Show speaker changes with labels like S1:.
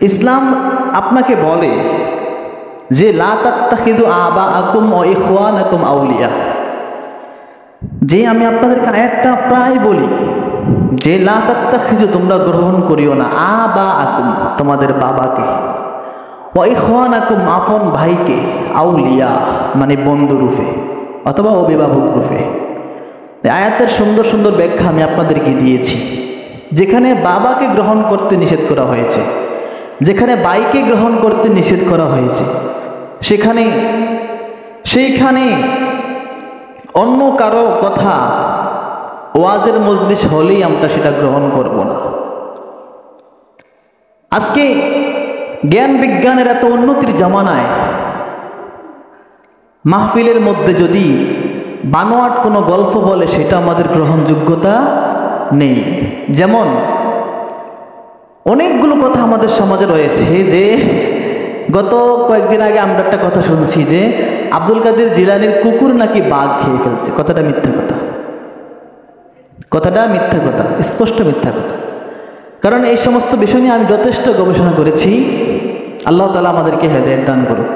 S1: ইসলাম আপনাকে বলে যে লা তাত্তাখিযু আবাআকুম ওয়া ইখওয়ানাকুম আউলিয়া, যে আমি আপনাদেরকে আয়াতটা প্রায় বলি যে লা তাত্তাখিযু, তোমরা গ্রহণ করিও না আবাআকুম, তোমাদের বাবাকে, ওয়া ইখওয়ানাকুম, আপন ভাইকে, আউলিয়া মানে বন্ধু রূপে অথবা অভিভাবক রূপে। আয়াতের সুন্দর সুন্দর ব্যাখ্যা আমি আপনাদেরকে দিয়েছি। যেখানে বাবাকে গ্রহণ করতে নিষেধ করা হয়েছে, যেখানে ভাইকে গ্রহণ করতে নিষেধ করা হয়েছে, সেইখানে অন্য কারো কথা ওয়াজের মজলিস হলেই আমরা সেটা গ্রহণ করব না। আজকে জ্ঞান বিজ্ঞানের এত উন্নতির জামানায় মাহফিলের মধ্যে যদি বানোয়াট কোনো গল্প বলে সেটা আমাদের গ্রহণযোগ্যতা নেই। যেমন অনেকগুলো কথা আমাদের সমাজে রয়েছে, যে গত কয়েকদিন আগে আমরা একটা কথা শুনছি যে আব্দুল কাদের জিলানীর কুকুর নাকি বাঘ খেয়ে ফেলছে। কথাটা মিথ্যা কথা, কথাটা মিথ্যা কথা, স্পষ্ট মিথ্যা কথা। কারণ এই সমস্ত বিষয় নিয়ে আমি যথেষ্ট গবেষণা করেছি। আল্লাহ তাআলা আমাদেরকে হেদায়েত দান করুক।